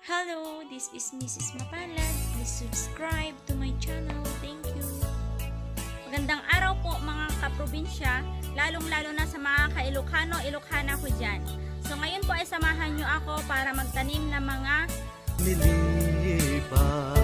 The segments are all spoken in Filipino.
Hello, this is Mrs. Mapalad. Please subscribe to my channel. Thank you. Magandang araw po mga kaprobinsya, lalong-lalo na sa mga ka-Ilocano, Ilocana ko dyan. So ngayon po ay samahan nyo ako para magtanim ng mga nilipas.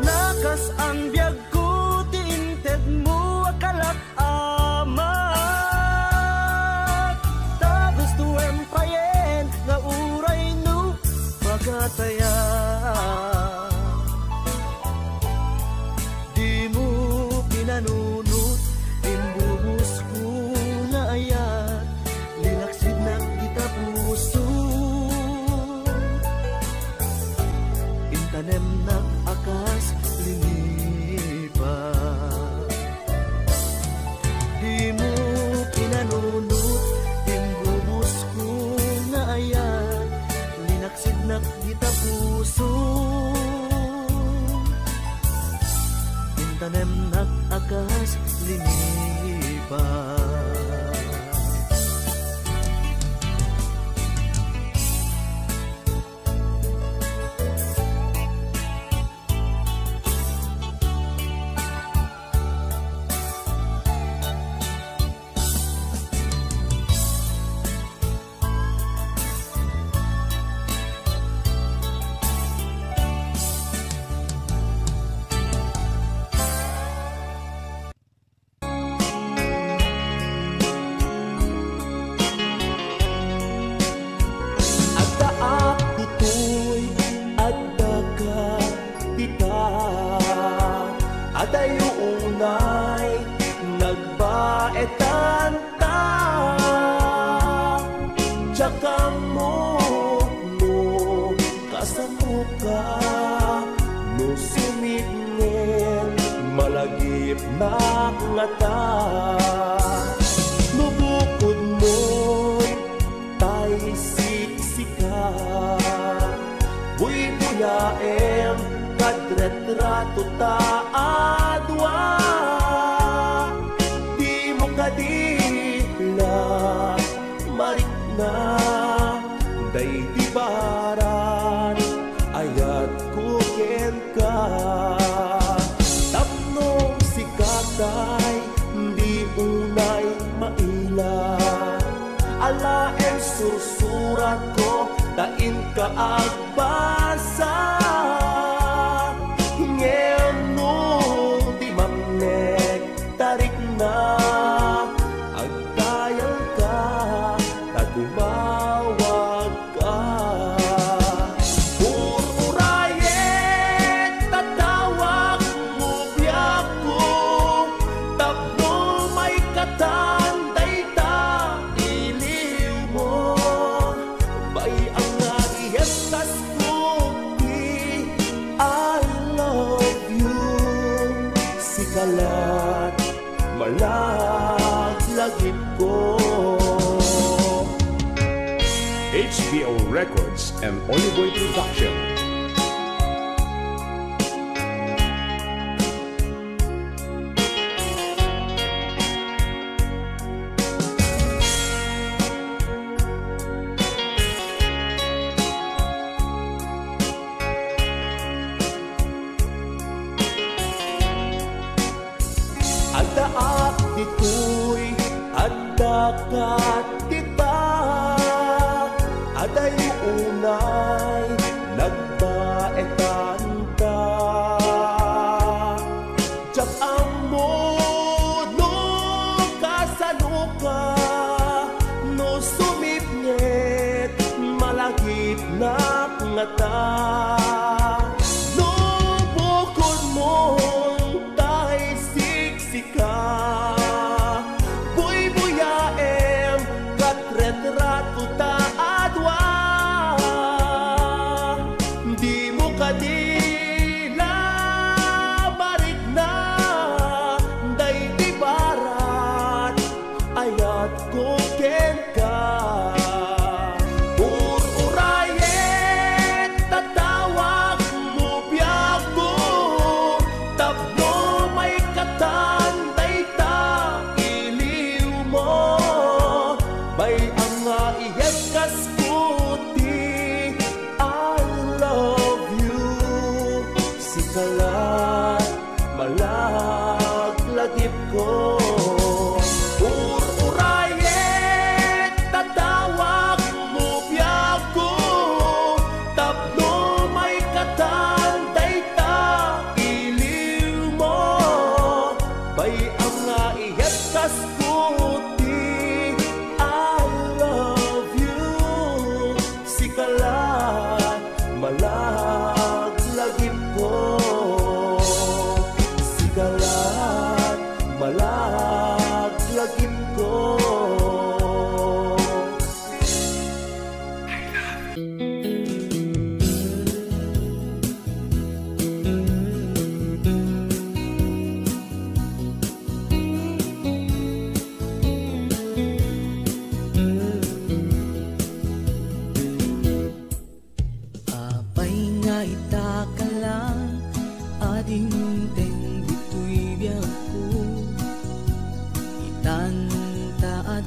Nakas ang biyag ko, tiinted mo akalak amat. Tapos tuwem payen, nga uray no magataya. Di mo pinanunot, imbuhos ko na ayat, lilaksid na kita puso. Intanem na akas linipas. Di mo pinanunot, imbuhos ko na ayan, linaksid na kita puso. Intanem na akas linipas. Aday unay nagbaetan ta, tsaka mo kasano ka, no sumignen malagip na ngata. Nubukod mo tay siksika, buy-buyaem kadretrato ta adwa. Di mo kadila marik na day di baran, ayat kuken ka. Tapnong sikatay di unay maila, alaen sursurat ko tain ka agbasa. Tarik na agtayal ka, tagumawag ka. Ururayet tatawag mo biyak ko, tapno may katanday ta iliw mo. Bay ang agiyestas ko, I love you. Sikalat malaglagip ko. HBO Records and Oliboy Production. Agdaak dito'y agdakat kita, aday unay nagbaetan ta. Tsak amo no kasano ka, no sumipnyet malagip na ngata. Buy-buyaem katretrato ta adwa. Di mo kadila marik na day di barat, ayat ko ken ka.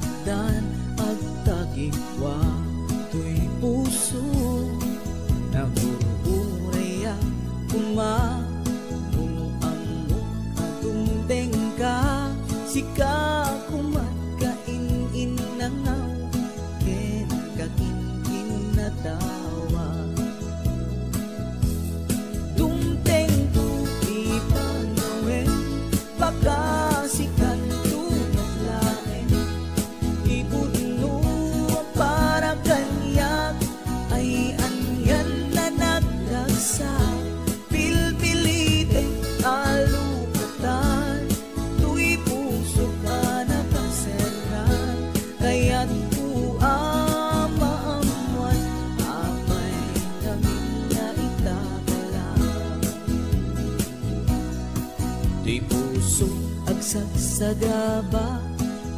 taaddan agtagikwa tuy puso nagururaya kuma nung amok atundeng ka sika kumatkain nangaw ken kakinkin na tawa dumteng tupi panawen baka sikan tunat lain ibudno para kanyak ay anyan na nagdagsa pilpilite alukatan tuy puso ka nakaseran kaya't ku amaamuan apay namin na itakala tuy puso agsagsagaba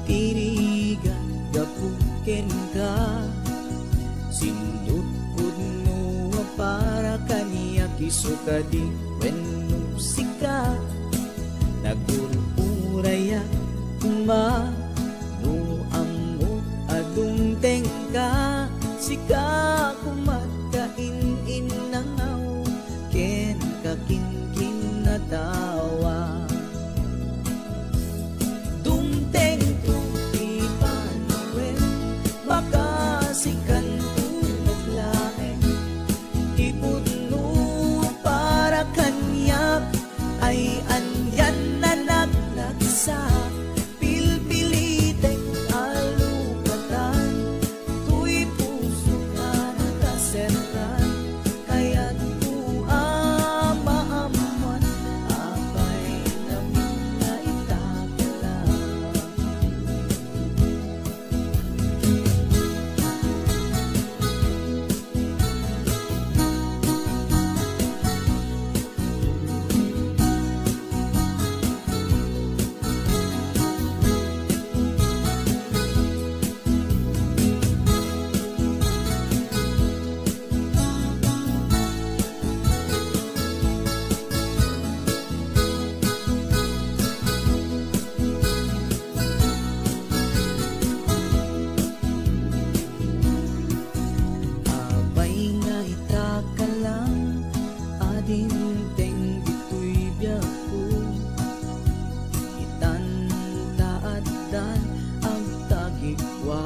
tirigan gapuken ka sindut pudno para kaniya kisuka di wenno sika nagururaya kuma no amok adungteng ka sika kumatkain nangaw ken kakinkin na tawa dumteng tupi panawen baka sikan tunat lain ibudno para kanyak ay anyan na naglagsa pilpilitek alukatan tuy puso ka nakaseran kaya't ku amaamuan apay namin na itakala abay nga itakalang adinteng dito'y biyako itan taaddan ang tagikwa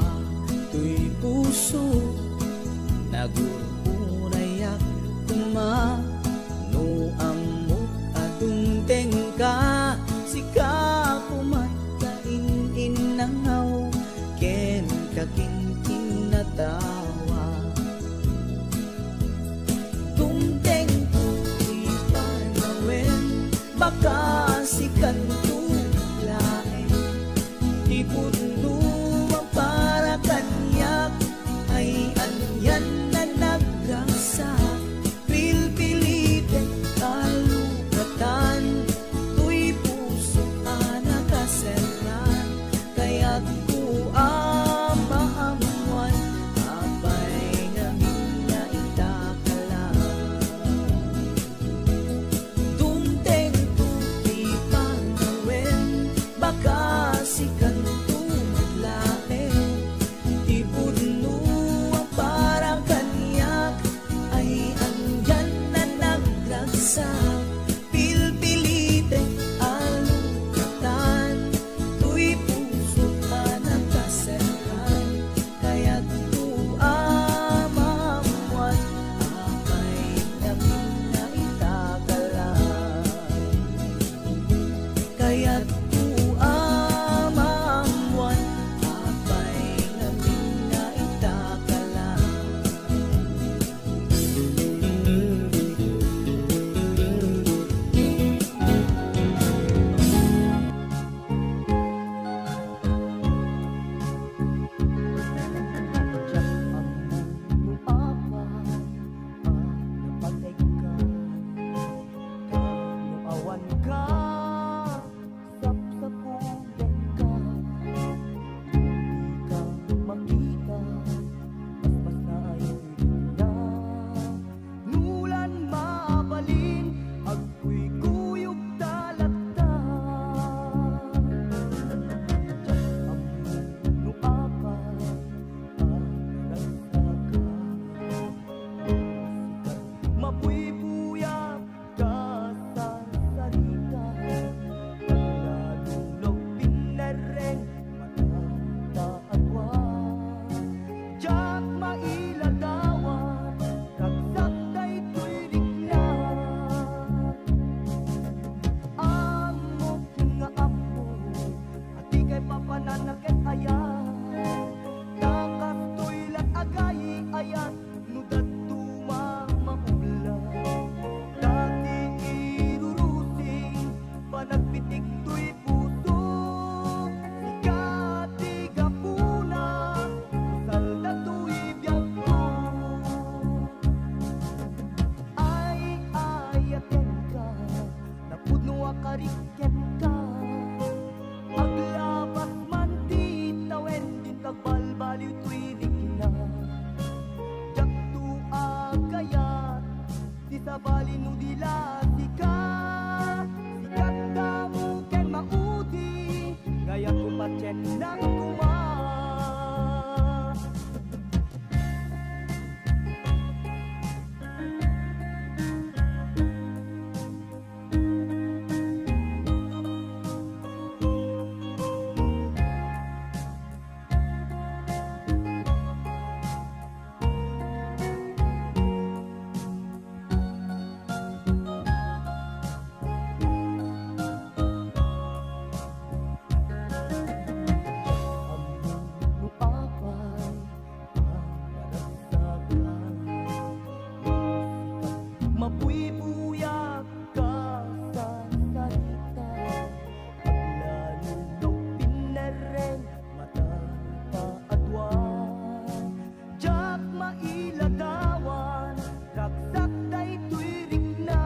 tuy puso nagururayak kuma no amok adungteng ka sika kumatkain nangaw ken kakinkin na tawa dumteng tupi panawen baka sikan tulain ibudno para kanyak ay anyan na nagdagsa pilpilite alukatan tuy puso ka nakaseran kaya't ku amaamuan apay namin na itakala dumteng tupi panawen baka sikan tunat lain ibudno para kanyak ay andyan na naglagsa pilpilite alukatan tuy puso ka nakaseran kaya't ku amaamuan apay namin na itakala kaya't ku amaamuan apay namin na itakala awan ka sapsapugan ka di ka makita mas naayon na nulan mabalin agko'y kuyog talagta no pagbalbaliw tuwirik na. Jak tu agayat, di sa balino dila sika. Sikat damo ken maudi, gaya ko patyen ng kuma. Mabuy-buyak ka sa salita, paglalo ng pinareng mata paadwan. Jak mailadawan, raksak day tuwirik na.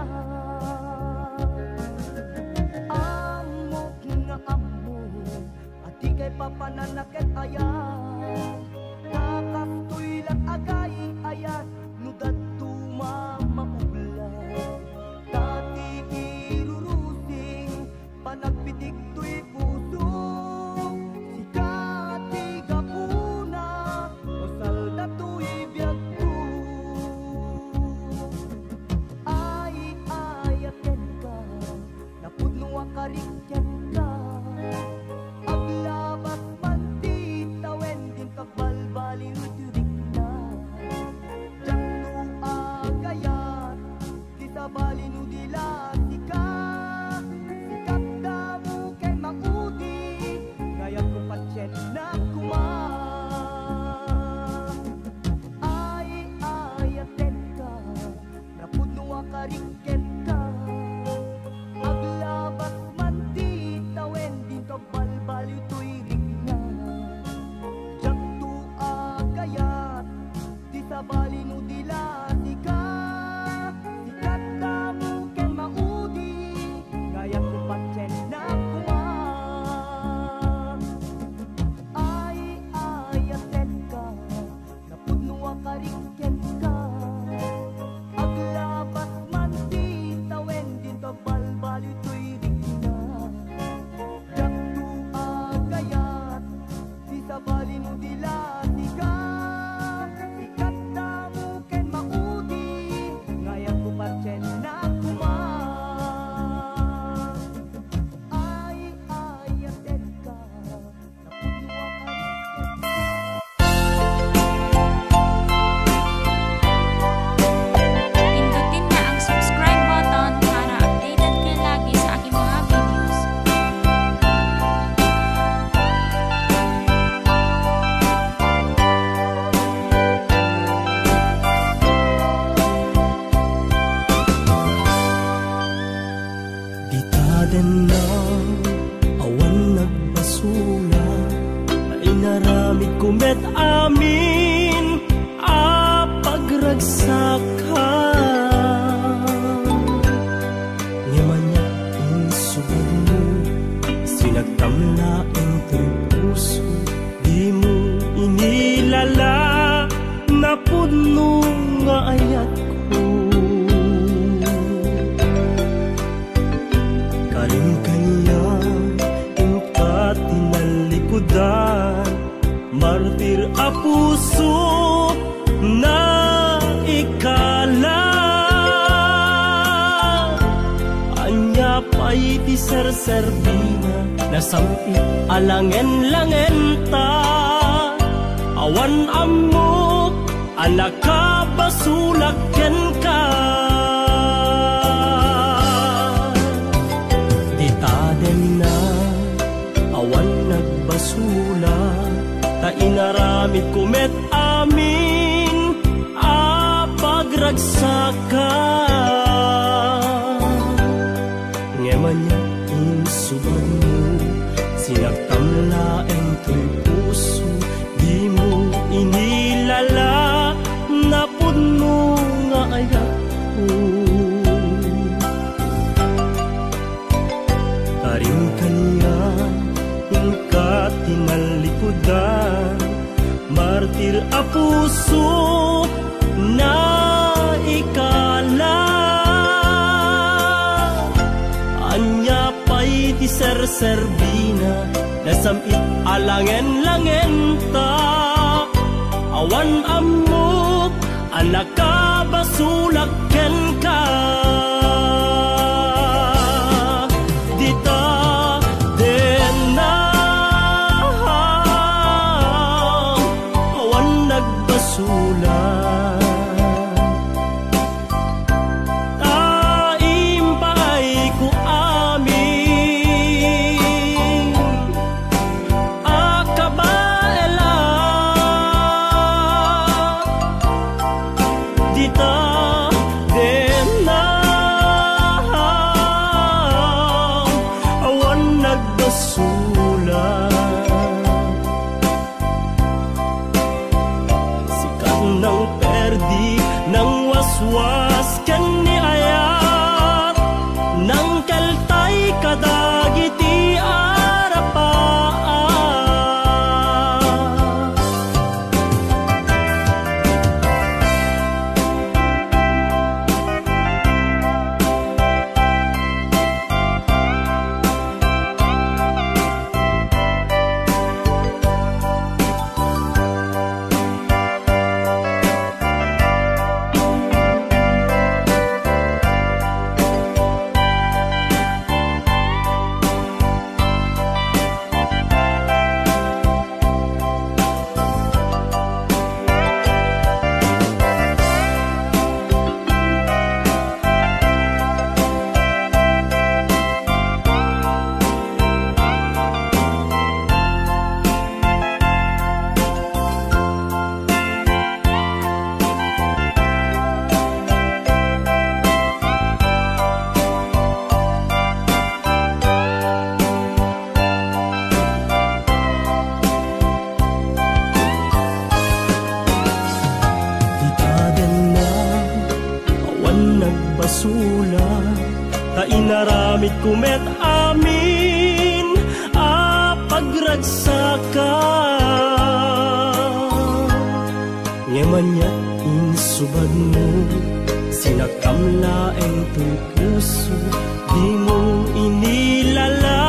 Amok nga amok, at ikay papananakit ayan. Kakastoy lang agay ayan, nudat tumama. Nagpitik to'y puso, sikati gapuna, o salda to'y biyag ko. Ay, ayaken ka, napudno akarikyan ka. Aglabas man di tawen din pagbalbaliw turik na. Jak tu agayat, di sa balino dila sika. Na kuma ay ayaten ka, napudno akarikit ka. Aglabas man di tawen din pagbalbaliw tuwirik na. Jak tu agayat, di sa balino dila sika. Sikat damo ken maudi, gaya ko patyen na kuma. Karikyan ka, aglabas man di tawen din pagbalbaliw tuwirik na. Jak tu agayat, di sa balino dila sika. Sikat damo ken maudi, gaya ko patyen na kuma. Ay, ayaten ka, napudno akarikyan ka. Bitaden na awan nagbasula, ay naramid kumet amin pagragsakan. Ngimanya insubad mo, sinagtamna ang puso, di mo inilala, napudno nga ayat ko. Kanya ingkat tinalikudan, martir a puso na ikala. Anya pa'y di serserbina, nasampi alangen-langen ta. Awan amok, anak ka basulakyan ka. Na awan nagbasula, ta inaramid kumet amin pagragsakan. Ngemanya insubad mo, sinagtamlaeng to'y puso, di mo inilala, napudno nga ayat ko. Karing kanya, ingkat tinalikudan, martir a puso na ikala. Anya pa'y ti serserbina, nasamit alangen-langen ta. Awan amok, anak ka basulaken ka. Dita den na awan nagbasulan. Taim pa'y ku amin akabaela. Dita den na awan nagbasulan. Sikat ng perdi ng waswas ken ni ayat ng keltay kadagiti arapaan. Nagbasula ta inaramid kumet amin a pagragsaka. Ngemanya insubad mo sinakamlaeng to'y puso, di mo inilala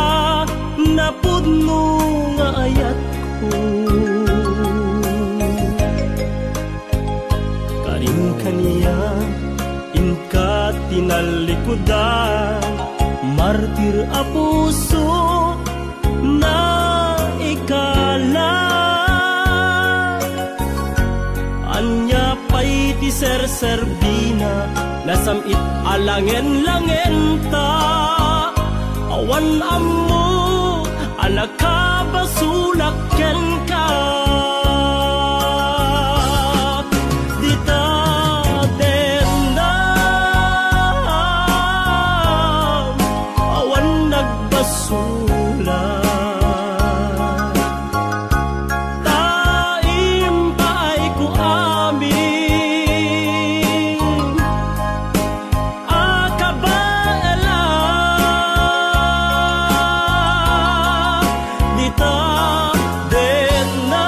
na pudno nga ayat ko. Karing kaniya inka tinalikudan, martir a puso na ikala. Anya pa'y ti serserbina, nasamit alangen-langen ta. Awan ammo, anak ka basulaken ka. Dita den na awan nagbasulan. Taim pa'y ku amin akabaela. Dita den na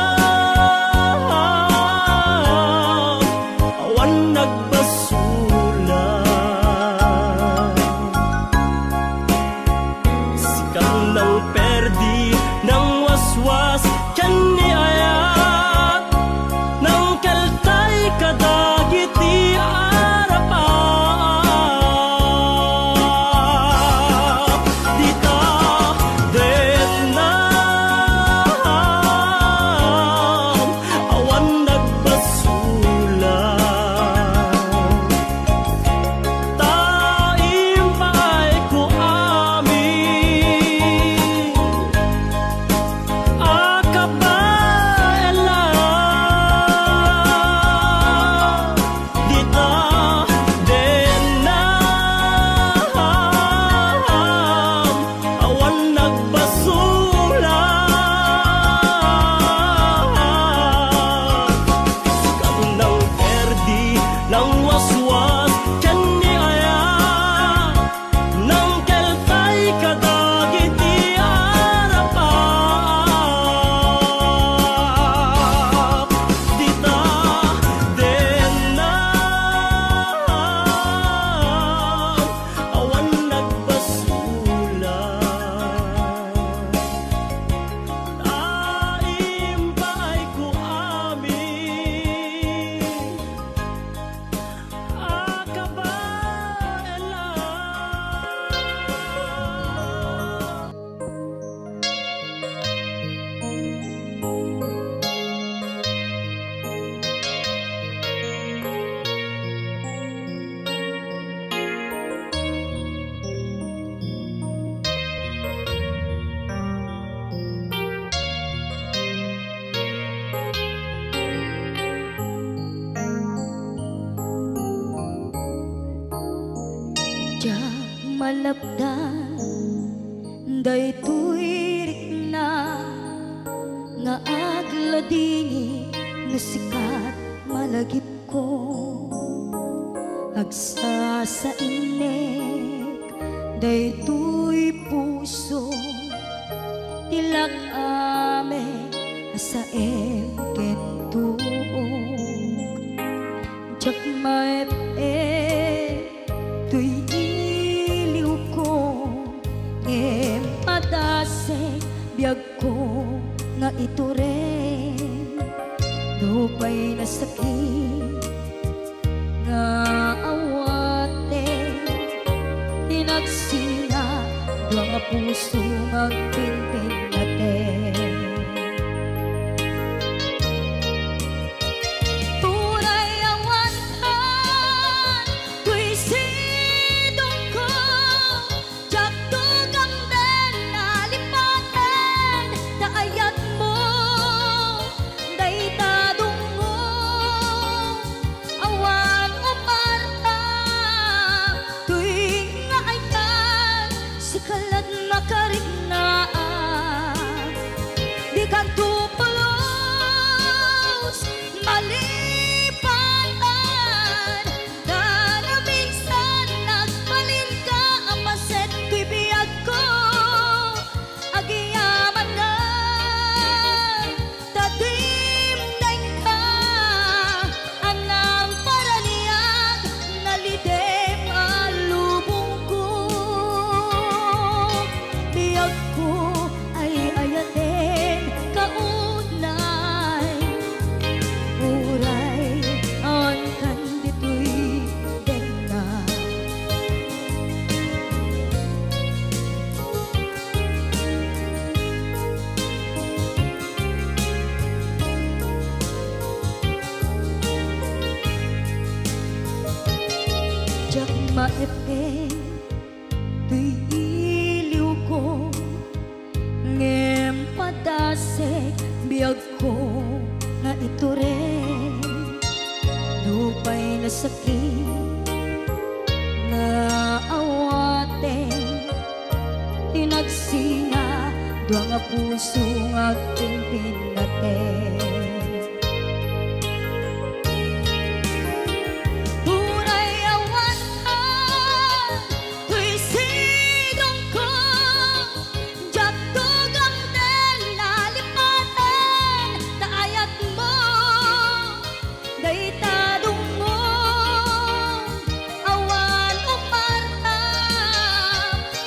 malabdan daytoy rikna nga agladini nga sikat malagip ko agsa sa inek daytoy puso tilak ame asa kentuog jak maep tuy iliw ko ngem adase biag ko nga ito rin dupay na sakit nga awate tinagsina dua nga puso nga pinpin natin tunay awantan tuy sidong ko jak tugang den nalipaten taayat mo daytadong mo awan umarta tuy nga ayan si kalat makarignaang di kantupulos malipatan na minsan nagbalin ka ang maset tuy biyag ko agiyaman na tatimnay ka anang paraniyag nalidem alubong ko biyag ko ay ayatin kaunay uray ang kandito'y dena jak maepe tuy iliw ko ngem padasek biag ko nga ito rin dupay na sakit nga awate tinagsinga dua nga puso nga pinpinaten tunay awantan tuy sidong ko jak tugang den nalipaten taayat mo daytadong mo awan umarta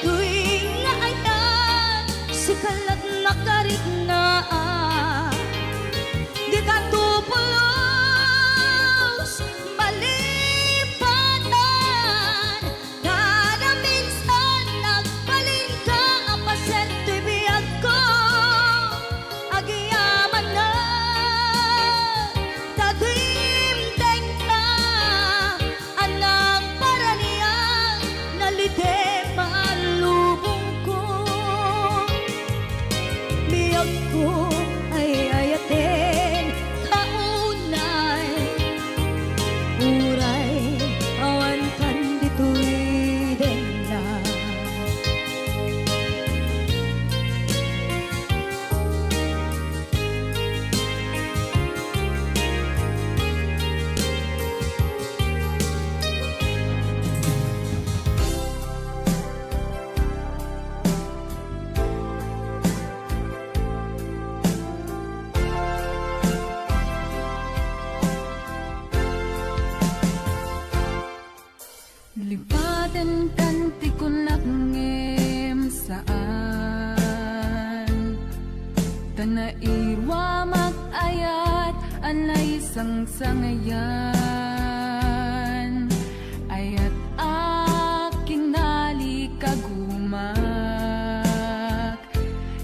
tuy nga ayan si kalat makarignaang di kantupulos malipatan na minsan nagbalin ka ang paset tuy biyag ko agiyaman na tatimteng ka anang paraniyang nalidem alubong ko biyag ko ay ayatin kaunay uray awan kandito'y dena Lipatan kanti ko nakngem saan Tanairwa mag-ayat anay sangsangayan Ayat aking nalikagumak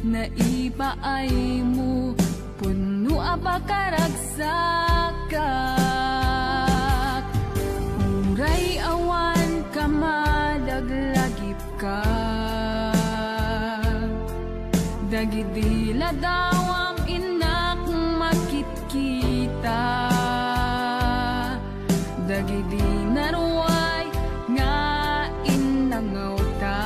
Naiba ay mo puno apakaragsakat Uray awan ka madaglagip ka Dagidila daw ang inak makitkita Dagidi naruay nga inangaw ta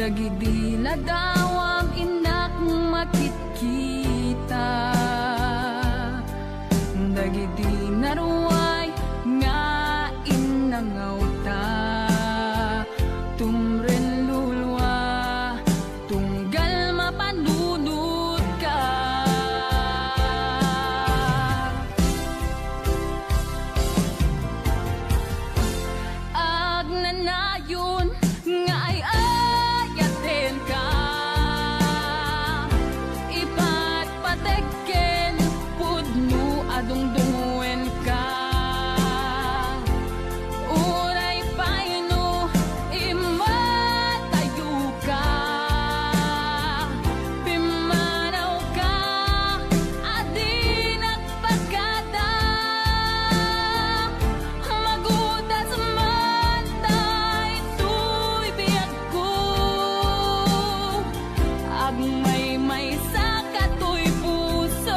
Dagidila daw ang inak makikita, dagidi naruay nga inangawta, tumren lulwa tunggal mapanunod ka. Agnanayon nga ay ayaten ka, ipatpateken pudno adungdungwen ka. Uray paino imatayo ka, pimanaw ka adi nagpagkada, magudas man tay tuy biyag ko, agmay sa katoy puso.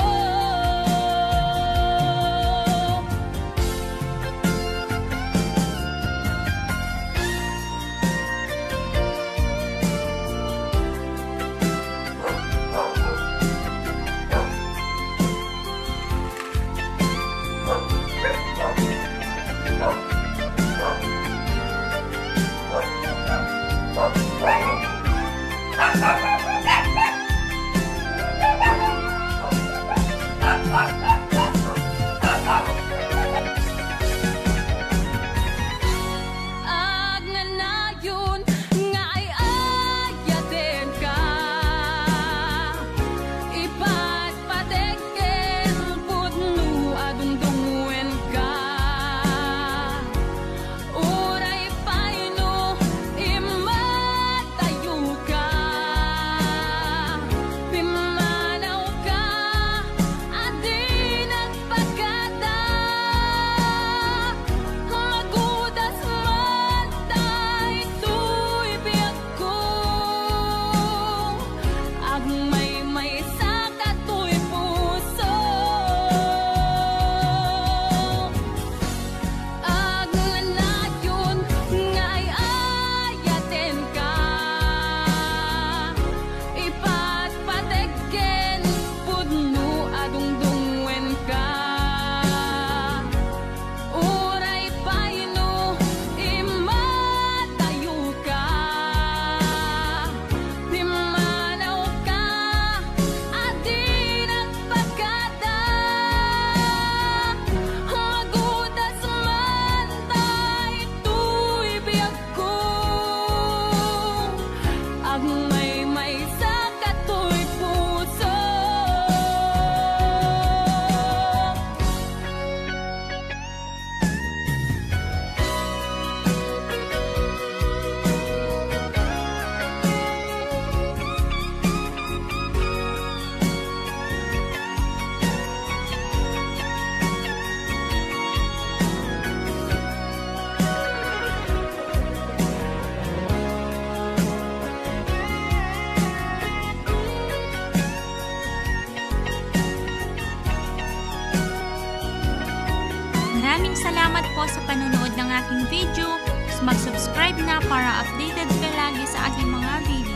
Agnanayon nga ay ayaten ka, ipatpateken pudno adungdungwen ka. Uray paino imatayo ka, pimanaw ka adi nagpagkada, magudas man tay tuy biyag ko, agmay sa katoy puso. Agnanayon nga ay ayaten ka, ipatpateken pudno adungdungwen ka. Uray paino imatayo ka, pimanaw ka adi nagpagkada, magudas man tay tuy biyag ko, agmay sa katoy puso. Maraming salamat po sa panonood ng aking video. Mag-subscribe na para updated ka lagi sa aking mga video.